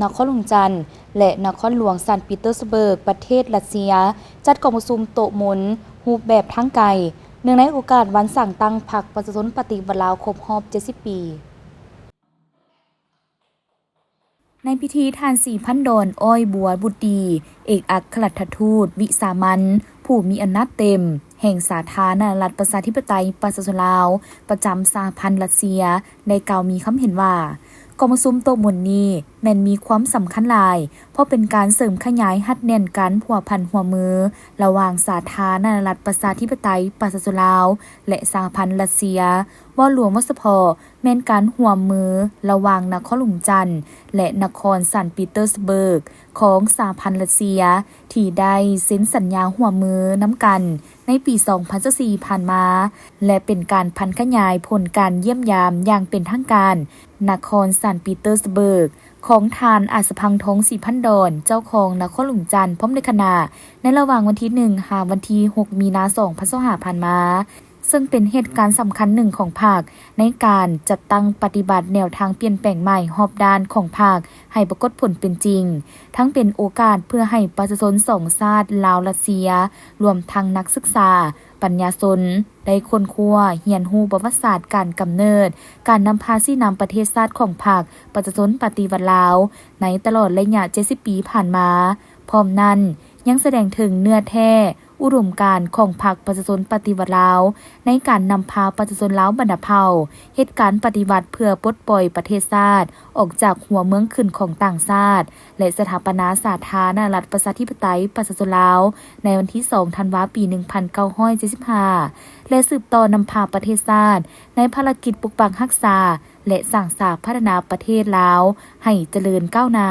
นครหลวงจันทร์และนครหลวงซันต์ปีเตอร์สเบิร์กประเทศรัสเซียจัดกองประชุมโต๊ะหมุนรูปแบบทางไกลเนื่องในโอกาสวันสั่งตั้งพรรคประชาชนปฏิวัติลาวครบรอบ70 ปีในพิธีทานสีพันดอนอ้อยบัวบุตรีเอกอัครราชทูตวิสามัญผู้มีอำนาจเต็มแห่งสาธารณรัฐประชาธิปไตยประชาชนลาวประจำสหพันธ์รัสเซียได้กล่าวมีคำเห็นว่ากองประชุมโต๊ะหมุนนี้แม่นมีความสำคัญหลายเพราะเป็นการเสริมขยายหัดแน่นกันผัวพันหัวมือระหว่างสาธารณรัฐประชาธิปไตยประชาชนลาวและสหพันธ์รัสเซียว่าหลวงวัสพอแม่นการหัวมือระหว่างนครหลวงจันทร์และนครซันต์ปีเตอร์สเบิร์กของสหพันธ์รัสเซียที่ได้เซ็นสัญญาหัวมือน้ำกันในปี2004ผ่านมาและเป็นการพันขยายผลการเยี่ยมยามอย่างเป็นทางการนครซันต์ปีเตอร์สเบิร์กของทานอาสพังทงสีพันดอนเจ้าของนครหลวงจันทร์พร้อมในขณะในระหว่างวันที่1 หาวันที่6 มีนาคม2025ผ่านมาซึ่งเป็นเหตุการณ์สำคัญหนึ่งของภาคในการจัดตั้งปฏิบัติแนวทางเปลี่ยนแปลงใหม่รอบด้านของภาคให้ปรากฏผลเป็นจริงทั้งเป็นโอกาสเพื่อให้ประชาชนสองชาติลาวรัสเซียรวมทั้งนักศึกษาปัญญาชนได้ค้นคว้าเรียนรู้ประวัติศาสตร์การกำเนิดการนำพาชี้นำประเทศชาติของภาคประชาชนปฏิวัติลาวในตลอดระยะ70 ปีผ่านมาพร้อมนั้นยังแสดงถึงเนื้อแท้อุดมการณ์ของพรรคประชาชนปฏิวัติลาวในการนำพาประชาชนลาวบรรดาเผ่าเหตุการณ์ปฏิวัติเพื่อปลดปล่อยประเทศชาติออกจากหัวเมืองขึ้นของต่างชาติและสถาปนาสาธารณรัฐประชาธิปไตยประชาชนลาวในวันที่2 ธันวาคมปี 1975และสืบต่อนำพาประเทศชาติในภารกิจปกปักรักษาและสร้างสรรค์พัฒนาประเทศลาวให้เจริญก้าวหน้า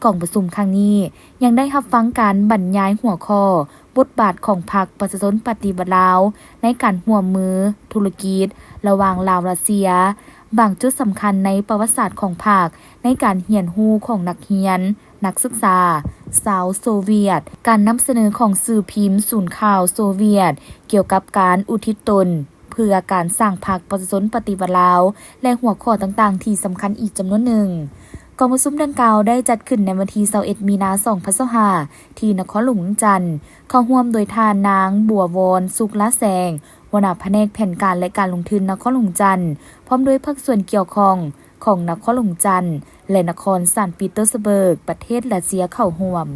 กองประชุมครั้งนี้ยังได้รับฟังการบรรยายหัวข้อบทบาทของพรรคประชาชนปฏิวัติลาวในการร่วมมือธุรกิจระหว่างลาวรัสเซียบางจุดสำคัญในประวัติศาสตร์ของพรรคในการเรียนรู้ของนักเรียนนักศึกษาชาวโซเวียตการนำเสนอของสื่อพิมพ์ศูนย์ข่าวโซเวียตเกี่ยวกับการอุทิศตนเพื่อการสร้างพรรคประชาชนปฏิวัติลาวและหัวข้อต่างๆที่สำคัญอีกจำนวนหนึ่งกองประชุมดังกล่าวได้จัดขึ้นในวันที่21 มีนาคม2025ที่นครหลวงจันทร์เข้าร่วมโดยทานนางบัววอนสุขละแสงหัวหน้าแผนกแผนการและการลงทุนนครหลวงจันทร์พร้อมด้วยภาคส่วนเกี่ยวข้องของนครหลวงจันทร์และนครซันต์ปีเตอร์สเบิร์กประเทศรัสเซียเข้าร่วม